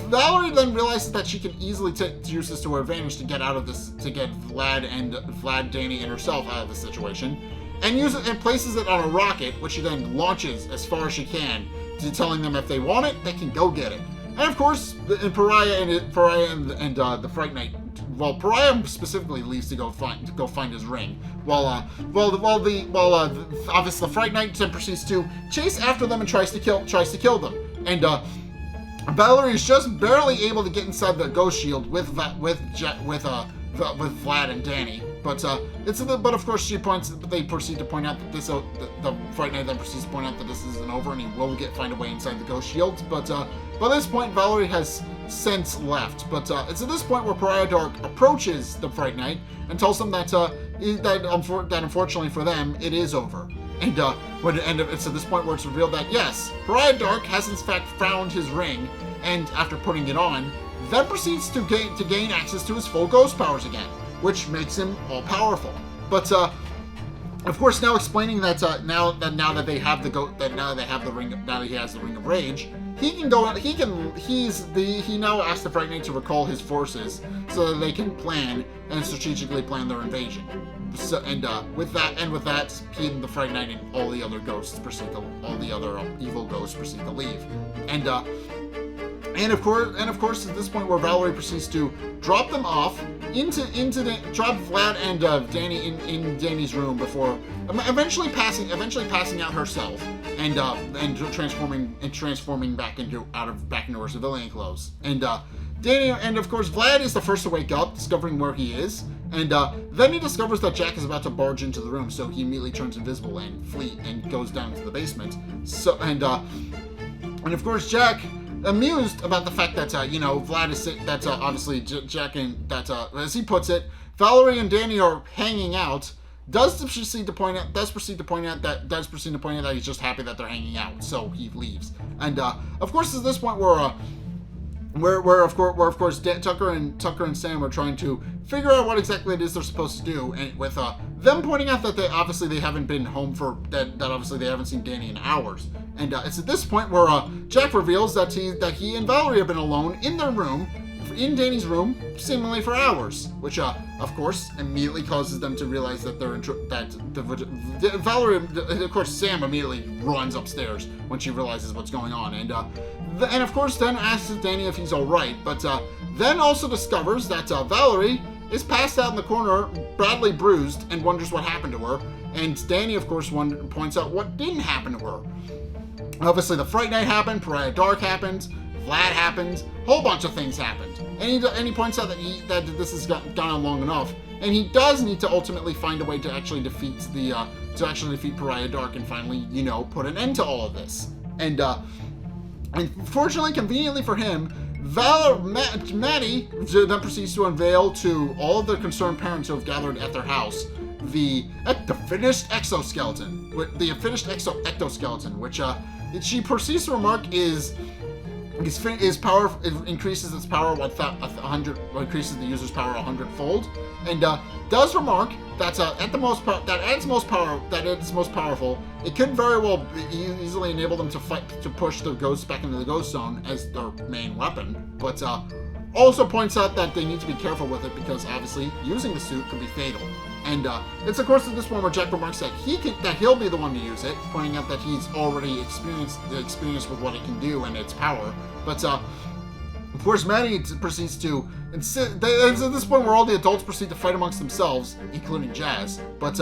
Valerie then realizes that she can easily use this to her advantage to get out of this, to get Vlad, Danny, and herself out of the situation. And places it on a rocket, which she then launches as far as she can, telling them if they want it, they can go get it. And of course, Pariah and the Fright Knight, well, Pariah specifically leaves to go find his ring, while obviously the Fright Knight then proceeds to chase after them and tries to kill them. And Valerie is just barely able to get inside the ghost shield with Vlad and Danny. But of course they proceed to point out that the Fright Knight then proceeds to point out that this isn't over, and he will find a way inside the ghost shield. But by this point, Valerie has since left. But it's at this point where Pariah Dark approaches the Fright Knight and tells them that unfortunately for them, it is over. And it's at this point where it's revealed that yes, Pariah Dark has in fact found his ring, and after putting it on, then proceeds to gain access to his full ghost powers again, which makes him all-powerful. But of course, now explaining that now that they have the ring, now that he has the ring of rage, he can go. He now asks the Fright Knight to recall his forces so that they can plan and strategically plan their invasion. So, with that, he and the Fright Knight and all the other evil ghosts proceed to leave, and of course, at this point where Valerie proceeds to drop them off drop Vlad and Danny in Danny's room before eventually passing out herself and transforming back into her civilian clothes. Danny and of course Vlad is the first to wake up, discovering where he is, and then he discovers that Jack is about to barge into the room, so he immediately turns invisible and goes down into the basement. So and of course Jack, amused about the fact that Vlad is sick, that obviously Jack and that as he puts it, Valerie and Danny are hanging out, does proceed to point out that he's just happy that they're hanging out, so he leaves. And of course, at this point where of course Tucker and Sam are trying to figure out what exactly it is they're supposed to do, and with them pointing out that they haven't been home that obviously they haven't seen Danny in hours. And it's at this point where Jack reveals that he and Valerie have been alone in their room, in Danny's room, seemingly for hours, which of course immediately causes them to realize that Valerie, of course Sam immediately runs upstairs when she realizes what's going on, and of course then asks Danny if he's all right, but then also discovers that Valerie is passed out in the corner, badly bruised, and wonders what happened to her. And Danny, of course, points out what didn't happen to her. Obviously, the Fright Night happened, Pariah Dark happened, Vlad happened, a whole bunch of things happened. And he points out that this has gone on long enough, and he does need to ultimately find a way to actually defeat Pariah Dark and finally, put an end to all of this. And fortunately, conveniently for him, Maddie then proceeds to unveil to all of the concerned parents who have gathered at their house the finished exoskeleton, which she proceeds to remark increases its power 100, increases the user's power 100-fold, and does remark that at its most powerful, it could very well easily enable them to push the ghosts back into the ghost zone as their main weapon, but also points out that they need to be careful with it because obviously using the suit could be fatal. And it's of course at this point where Jack remarks that he'll be the one to use it, pointing out that he's already experienced with what it can do and its power. But of course, Maddie proceeds to insist. It's at this point where all the adults proceed to fight amongst themselves, including Jazz. But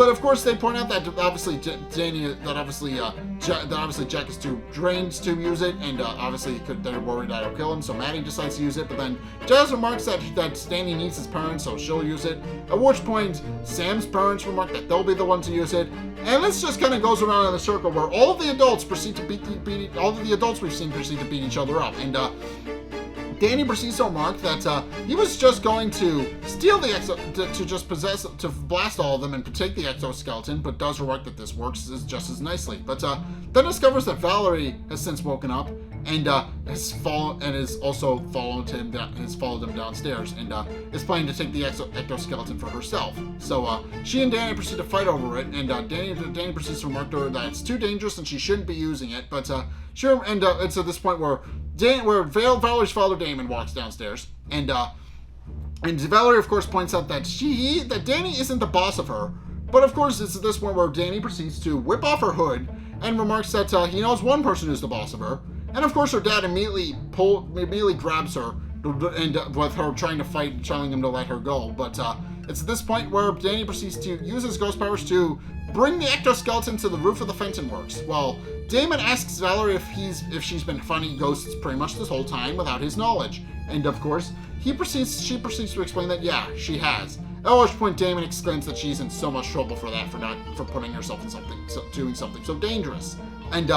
of course, they point out that obviously Jack is too drained to use it, and obviously they're worried that it'll kill him. So Maddie decides to use it, but then Jazz remarks that Danny needs his parents, so she'll use it. At which point, Sam's parents remark that they'll be the one to use it, and this just kind of goes around in a circle where all of the adults proceed to beat each other up, and Danny proceeds to remark that he was just going to steal the to blast all of them and to take the exoskeleton, but does remark that this works just as nicely. But then discovers that Valerie has since woken up and has followed him downstairs and is planning to take the exoskeleton for herself. So she and Danny proceed to fight over it, and Danny proceeds to remark to her that it's too dangerous and she shouldn't be using it. But it's at this point where Valerie's father Damon walks downstairs, and Valerie of course points out that Danny isn't the boss of her, but of course it's at this point where Danny proceeds to whip off her hood and remarks that he knows one person who's the boss of her, and of course her dad immediately grabs her and with her trying to fight, telling him to let her go. But it's at this point where Danny proceeds to use his ghost powers to bring the ectoskeleton to the roof of the Fenton Works. Well, Damon asks Valerie if she's been finding ghosts pretty much this whole time without his knowledge, and of course she proceeds to explain that yeah, she has. At which point Damon exclaims that she's in so much trouble for putting herself in doing something so dangerous, and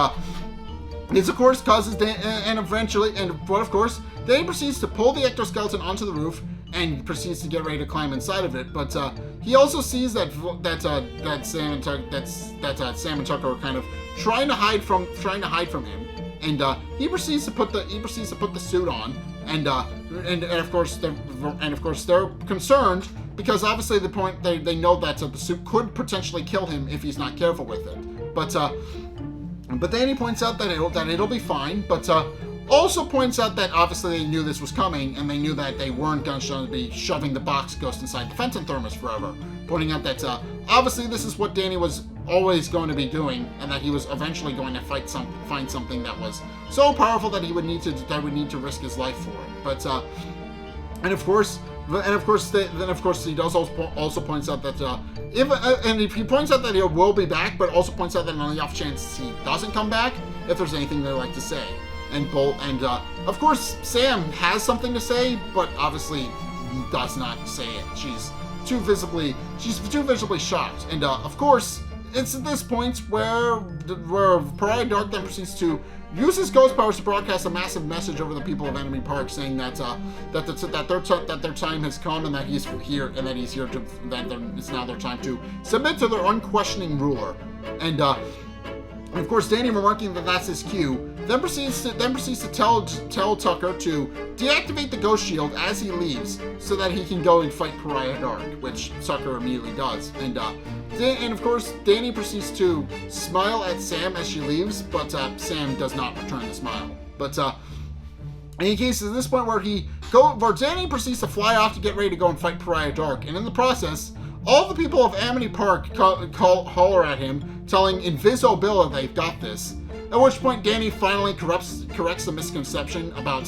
this of course causes Danny proceeds to pull the ectoskeleton onto the roof and proceeds to get ready to climb inside of it, but he also sees that Sam and Tucker are kind of trying to hide from him, and he proceeds to put the suit on, and of course they're concerned because obviously they know that the suit could potentially kill him if he's not careful with it. But Danny points out that it'll be fine, but also points out that obviously they knew this was coming, and they knew that they weren't going to be shoving the box ghost inside the Fenton thermos forever. Pointing out that obviously this is what Danny was always going to be doing, and that he was eventually going to find something that was so powerful that he would need to risk his life for it. But and of course he does also points out that if he points out that he will be back, but also points out that on the off chance he doesn't come back, if there's anything they'd like to say. And of course Sam has something to say, but obviously does not say it. She's too visibly shocked. And of course it's at this point where Pariah Dark then proceeds to use his ghost powers to broadcast a massive message over the people of Amity Park, saying that their time has come, and that he's here, and that it's now their time to submit to their unquestioning ruler. And of course, Danny, remarking that that's his cue, then proceeds to tell Tucker to deactivate the ghost shield as he leaves, so that he can go and fight Pariah Dark, which Tucker immediately does. And of course, Danny proceeds to smile at Sam as she leaves, but Sam does not return the smile. But in any case, at this point where Danny proceeds to fly off to get ready to go and fight Pariah Dark, and in the process, all the people of Amity Park holler at him, telling Invisobilla they've got this. At which point, Danny finally corrects the misconception about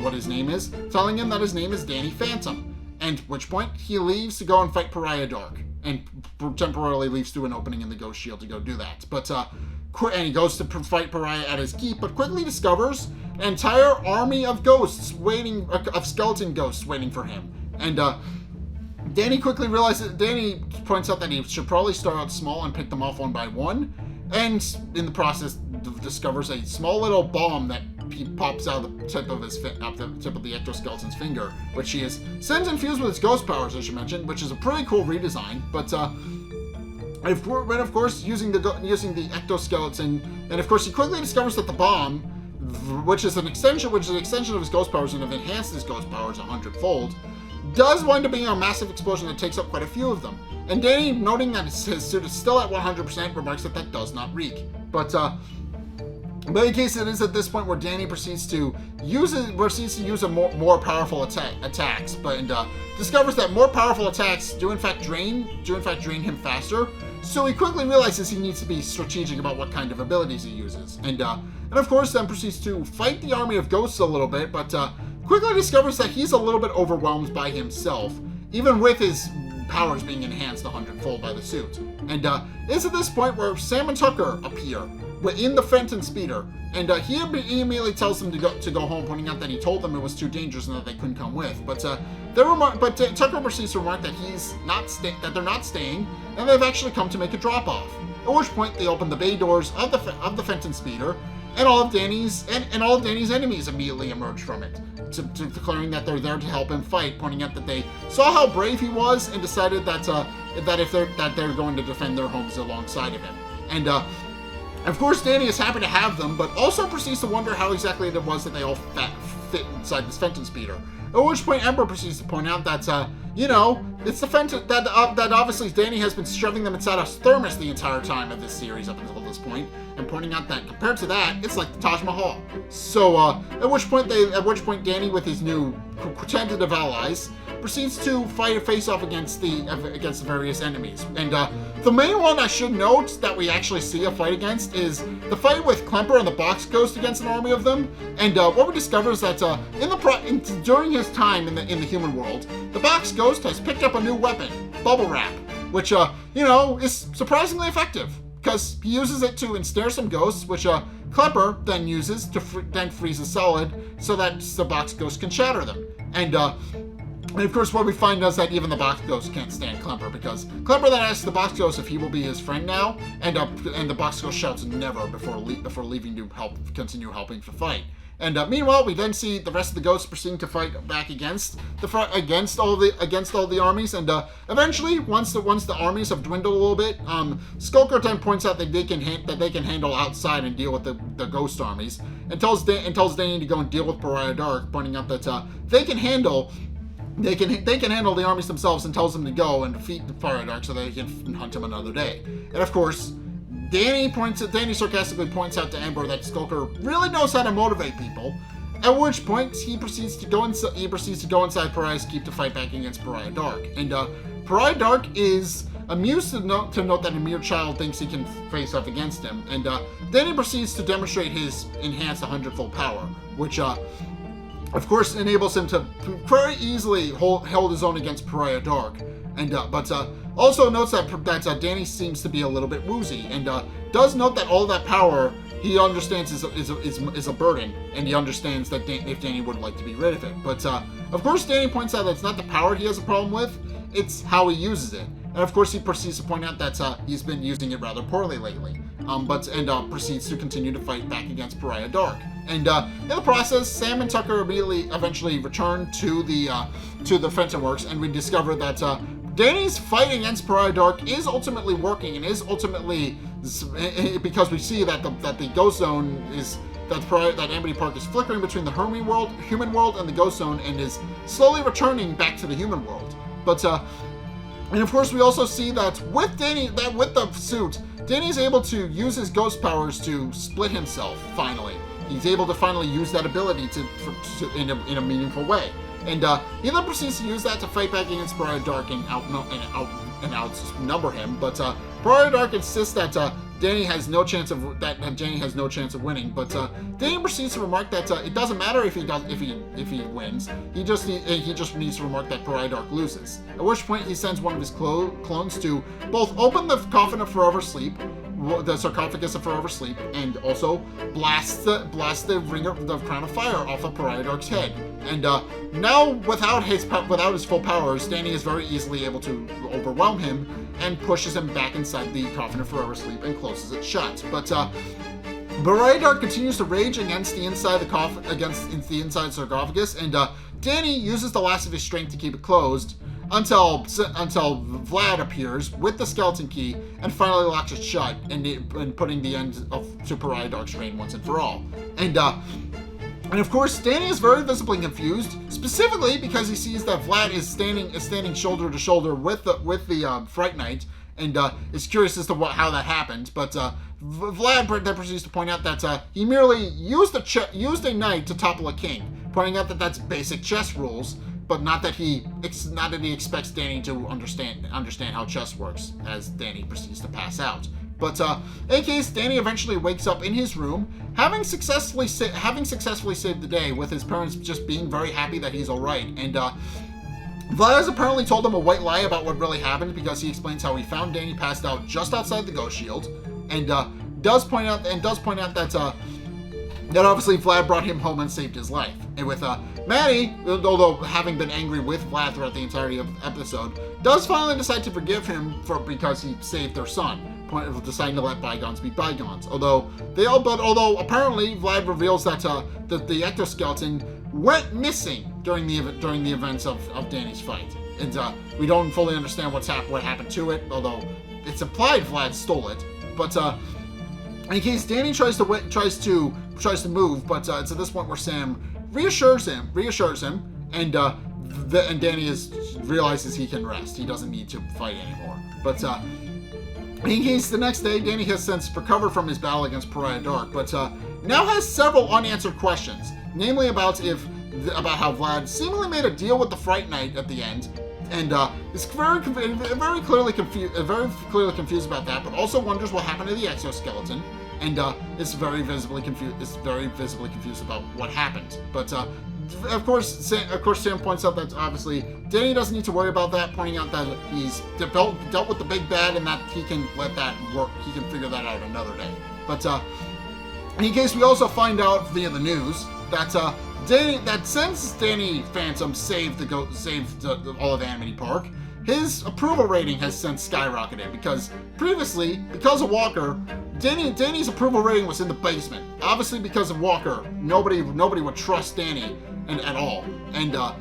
what his name is, telling him that his name is Danny Phantom. And which point, he leaves to go and fight Pariah Dark, and temporarily leaves through an opening in the ghost shield to go do that. But and he goes to fight Pariah at his keep, but quickly discovers an entire army of skeleton ghosts waiting for him. And Danny quickly realizes. Danny points out that he should probably start out small and pick them off one by one, and in the process discovers a small little bomb that he pops out of the tip of the ectoskeleton's finger, which he has since infused with his ghost powers, as you mentioned, which is a pretty cool redesign. But and of course, using the ectoskeleton, and of course he quickly discovers that the bomb, which is an extension of his ghost powers and have enhanced his ghost powers 100-fold, does wind up being a massive explosion that takes up quite a few of them. And Danny, noting that his suit is still at 100%, remarks that does not reek. But in any case, it is at this point where Danny proceeds to use a more powerful attacks, but discovers that more powerful attacks do in fact drain him faster. So he quickly realizes he needs to be strategic about what kind of abilities he uses, and of course then proceeds to fight the army of ghosts a little bit, but quickly discovers that he's a little bit overwhelmed by himself, even with his powers being enhanced 100-fold by the suit. And it's at this point where Sam and Tucker appear in the Fenton speeder, and he immediately tells them to go home, pointing out that he told them it was too dangerous and that they couldn't come with. But Tucker proceeds to remark that they're not staying, and they've actually come to make a drop-off. At which point they open the bay doors of the Fenton speeder, and all of Danny's enemies immediately emerge from it, declaring that they're there to help him fight, pointing out that they saw how brave he was and decided that they're going to defend their homes alongside of him. And of course, Danny is happy to have them, but also proceeds to wonder how exactly it was that they all fit inside this Fenton speeder. At which point, Ember proceeds to point out that it's the Fenton that obviously Danny has been shoving them inside a thermos the entire time of this series up until this point, and pointing out that compared to that, it's like the Taj Mahal. So at which point Danny, with his new tentative allies, proceeds to face off against the various enemies. And the main one I should note that we actually see a fight against is the fight with Klemper and the Box Ghost against an army of them. And what we discover is that during his time in the human world, the Box Ghost has picked up a new weapon, Bubble Wrap, which is surprisingly effective, because he uses it to ensnare some ghosts, which Klemper then uses to then freeze a solid so that the Box Ghost can shatter them. And of course, what we find is that even the Box Ghost can't stand Klemper, because Klemper then asks the Box Ghost if he will be his friend now, and the Box Ghost shouts never before leaving to continue helping the fight. And meanwhile, we then see the rest of the ghosts proceeding to fight back against all the armies, and eventually, once the armies have dwindled a little bit, Skulker then points out that they can handle outside and deal with the ghost armies, and tells Danny to go and deal with Pariah Dark, pointing out that they can handle they can handle the armies themselves, and tells them to go and defeat the Pariah Dark so that they can hunt him another day. And of course, Danny sarcastically points out to Amber that Skulker really knows how to motivate people. At which point he proceeds to go inside Pariah's keep to fight back against Pariah Dark. And Pariah Dark is amused to note that a mere child thinks he can face off against him. And then he proceeds to demonstrate his enhanced 100-fold power, which of course enables him to very easily hold his own against Pariah Dark. And but also notes that Danny seems to be a little bit woozy, and does note that all that power he understands is a burden, and he understands that if Danny would like to be rid of it. But of course, Danny points out that it's not the power he has a problem with, it's how he uses it. And of course, he proceeds to point out that he's been using it rather poorly lately. Proceeds to continue to fight back against Pariah Dark. And in the process, Sam and Tucker eventually return to the Fenton Works, and we discover that Danny's fight against Pariah Dark is ultimately working, and is ultimately because we see that the Ghost Zone is that Amity Park is flickering between the human world, and the Ghost Zone, and is slowly returning back to the human world. But and of course, we also see that with the suit, Danny's able to use his ghost powers to split himself. Finally, he's able to finally use that ability in a meaningful way. And he then proceeds to use that to fight back against Pariah Dark and outnumber him. But Pariah Dark insists that Danny has no chance of winning. But Danny proceeds to remark that it doesn't matter if he wins. He just needs to remark that Pariah Dark loses. At which point he sends one of his clones to both open the coffin of forever sleep, the sarcophagus of forever sleep, and also blast the crown of fire off of Pariah Dark's head. And now, without his full powers, Danny is very easily able to overwhelm him and pushes him back inside the coffin of forever sleep and closes it shut. But Pariah Dark continues to rage against the inside sarcophagus, and Danny uses the last of his strength to keep it closed until Vlad appears with the skeleton key and finally locks it shut, and putting the end to Pariah Dark's reign once and for all. And of course, Danny is very visibly confused, specifically because he sees that Vlad is standing shoulder to shoulder with the Fright Knight, and is curious as to how that happened. But Vlad then proceeds to point out that he merely used a knight to topple a king, pointing out that that's basic chess rules, but not that he expects Danny to understand how chess works, as Danny proceeds to pass out. But in any case, Danny eventually wakes up in his room, having successfully saved the day, with his parents just being very happy that he's all right. And Vlad has apparently told him a white lie about what really happened, because he explains how he found Danny passed out just outside the Ghost Shield, and does point out that obviously Vlad brought him home and saved his life. And with Maddie, although having been angry with Vlad throughout the entirety of the episode, does finally decide to forgive him because he saved their son, deciding to let bygones be bygones. Although apparently Vlad reveals that the ectoskeleton went missing during the events of Danny's fight, and we don't fully understand what happened to it. Although it's implied Vlad stole it, but in case Danny tries to move, but it's at this point where Sam reassures him, and Danny realizes he can rest. He doesn't need to fight anymore. But in case the next day, Danny has since recovered from his battle against Pariah Dark, but now has several unanswered questions, namely about how Vlad seemingly made a deal with the Fright Knight at the end, and is very clearly confused about that, but also wonders what happened to the exoskeleton, and is very visibly confused about what happened. But of course, Sam points out that obviously Danny doesn't need to worry about that, pointing out that he's dealt with the big bad, and that he can let that work. He can figure that out another day. But in case, we also find out via the news that since Danny Phantom saved all of Amity Park, his approval rating has since skyrocketed, because previously, because of Walker, Danny's approval rating was in the basement. Obviously, because of Walker, nobody would trust Danny at all. But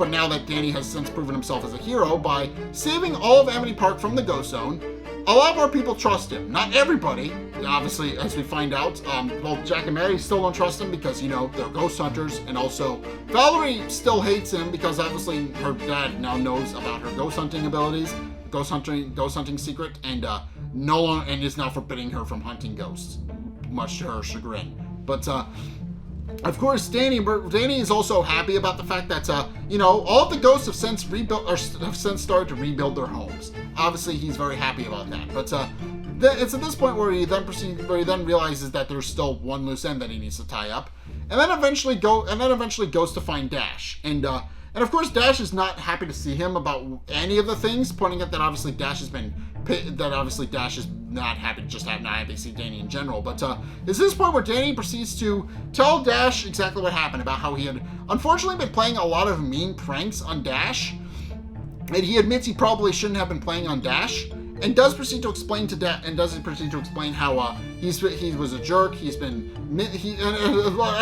now that Danny has since proven himself as a hero by saving all of Amity Park from the Ghost Zone, a lot more people trust him. Not everybody, obviously, as we find out, well, Jack and Mary still don't trust him because, you know, they're ghost hunters, and also Valerie still hates him because obviously her dad now knows about her ghost hunting abilities, ghost hunting secret, and no longer, and is now forbidding her from hunting ghosts, much to her chagrin. But of course, Danny is also happy about the fact that you know, all of the ghosts have since started to rebuild their homes. Obviously, he's very happy about that. But it's at this point where he then realizes that there's still one loose end that he needs to tie up, and then eventually goes to find Dash. And of course, Dash is not happy to see him about any of the things, pointing out that obviously Dash is not happy to see Danny in general. But it's this point where Danny proceeds to tell Dash exactly what happened, about how he had unfortunately been playing a lot of mean pranks on Dash, and he admits he probably shouldn't have been playing on Dash, and does proceed to explain how he was a jerk. And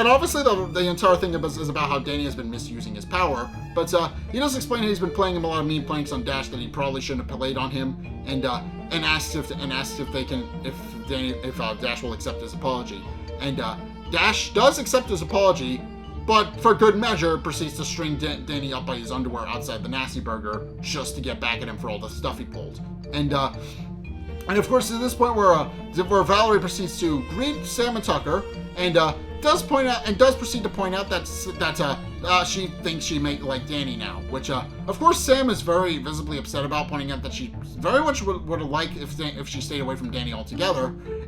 obviously the entire thing is about how Danny has been misusing his power. But he does explain how he's been playing him a lot of mean pranks on Dash that he probably shouldn't have played on him, and asks if Dash will accept his apology. And Dash does accept his apology, but for good measure proceeds to string Danny up by his underwear outside the Nasty Burger just to get back at him for all the stuff he pulled. And of course, at this point where Valerie proceeds to greet Sam and Tucker, and does proceed to point out that she thinks she may like Danny now, which of course Sam is very visibly upset about, pointing out that she very much would have liked if she stayed away from Danny altogether,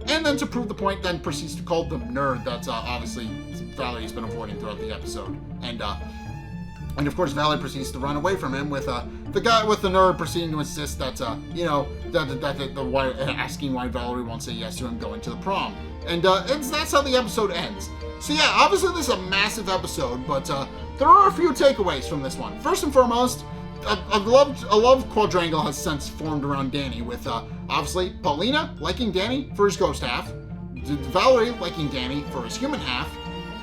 and then to prove the point, then proceeds to call the nerd that obviously Valerie's been avoiding throughout the episode, and of course, Valerie proceeds to run away from him, with the nerd proceeding to insist that asking why Valerie won't say yes to him going to the prom, and that's how the episode ends. So yeah, obviously this is a massive episode, but there are a few takeaways from this one. First and foremost, a love quadrangle has since formed around Danny, with obviously Paulina liking Danny for his ghost half, Valerie liking Danny for his human half,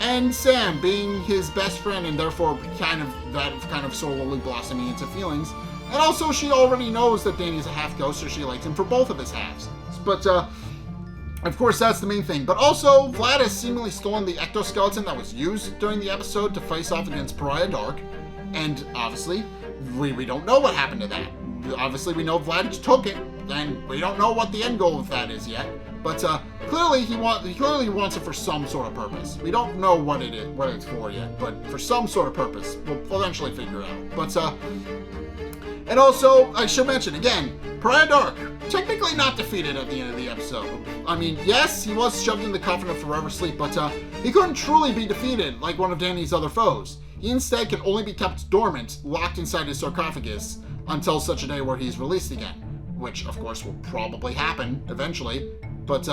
and Sam being his best friend, and therefore kind of slowly blossoming into feelings. And also, she already knows that Danny's a half ghost, so she likes him for both of his halves. But of course, that's the main thing. But also, Vlad has seemingly stolen the ectoskeleton that was used during the episode to face off against Pariah Dark, and obviously, we don't know what happened to that. Obviously, we know Vlad took it, and we don't know what the end goal of that is yet. But clearly he wants it for some sort of purpose. We don't know what it's for yet, but for some sort of purpose, we'll eventually figure it out. But and also, I should mention again, Pariah Dark technically not defeated at the end of the episode. I mean, yes, he was shoved in the coffin of forever sleep, but he couldn't truly be defeated like one of Danny's other foes. He instead can only be kept dormant, locked inside his sarcophagus, until such a day where he's released again, which of course will probably happen eventually. But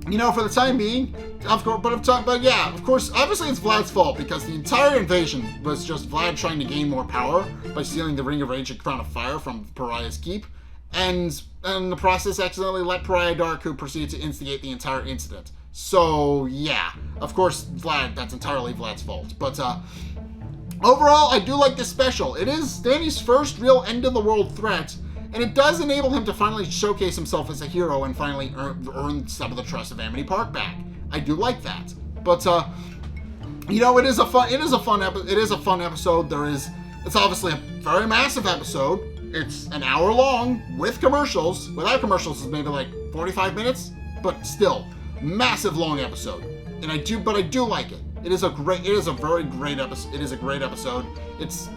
you know, for the time being, of course, of course, obviously it's Vlad's fault, because the entire invasion was just Vlad trying to gain more power by stealing the Ring of Rage and Crown of Fire from Pariah's keep, and in the process accidentally let Pariah Dark, who proceeded to instigate the entire incident. So yeah, of course, that's entirely Vlad's fault. But overall, I do like this special. It is Danny's first real end-of-the-world threat, and it does enable him to finally showcase himself as a hero and finally earn some of the trust of Amity Park back. I do like that. But you know, it is a fun episode. It's obviously a very massive episode. It's an hour long with commercials. Without commercials, it's maybe like 45 minutes, but still, massive long episode. And I do like it. It is a very great episode. It is a great episode. It's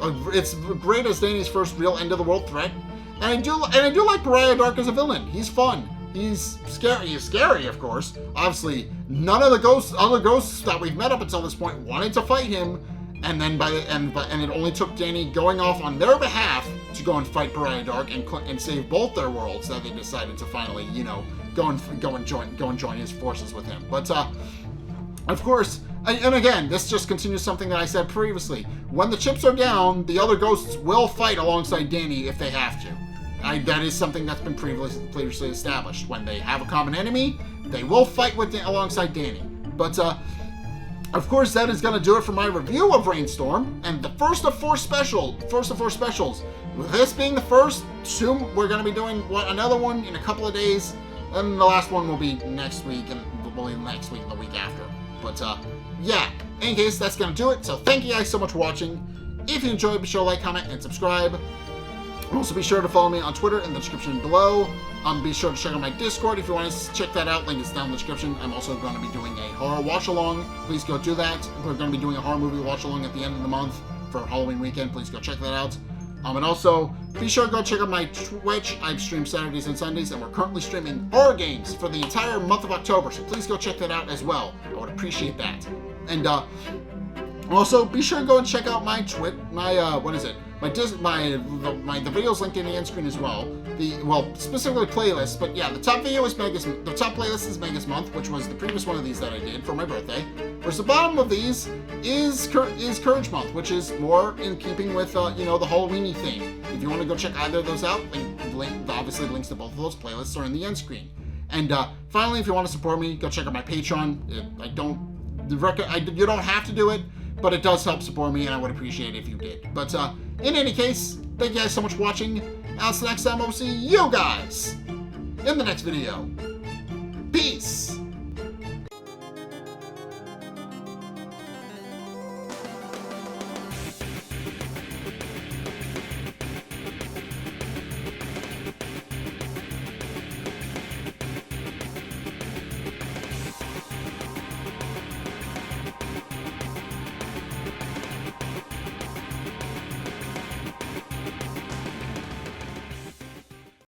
great as Danny's first real end-of-the-world threat. And I do like Pariah Dark as a villain. He's fun. He's scary. He's scary, of course. Obviously, none of the other ghosts that we've met up until this point wanted to fight him, and then it only took Danny going off on their behalf to go and fight Pariah Dark and save both their worlds that they decided to finally, you know, go and join his forces with him. But of course. And again, this just continues something that I said previously. When the chips are down, the other ghosts will fight alongside Danny if they have to. That is something that's been previously established. When they have a common enemy, they will fight alongside Danny. But of course, that is going to do it for my review of Rainstorm, and the first of four specials. With this being the first, soon we're going to be doing another one in a couple of days. And the last one will be next week, and will be next week and the week after. But, yeah. In any case, that's going to do it. So thank you guys so much for watching. If you enjoyed, be sure to like, comment, and subscribe. Also, be sure to follow me on Twitter in the description below. Be sure to check out my Discord if you want to check that out. Link is down in the description. I'm also going to be doing a horror watch-along. Please go do that. We're going to be doing a horror movie watch-along at the end of the month for Halloween weekend. Please go check that out. And also, be sure to go check out my Twitch. I stream Saturdays and Sundays, and we're currently streaming horror games for the entire month of October. So please go check that out as well. I would appreciate that. And also, be sure to go and check out my the videos linked in the end screen as well. Specifically playlists, but yeah, the top playlist is Megas Month, which was the previous one of these that I did for my birthday. Whereas the bottom of these is Courage Month, which is more in keeping with the Halloweeny theme. If you want to go check either of those out, obviously links to both of those playlists are in the end screen. And finally, if you want to support me, go check out my Patreon. You don't have to do it, but it does help support me, and I would appreciate it if you did. But in any case, thank you guys so much for watching. Until next time, I'll see you guys in the next video. Peace!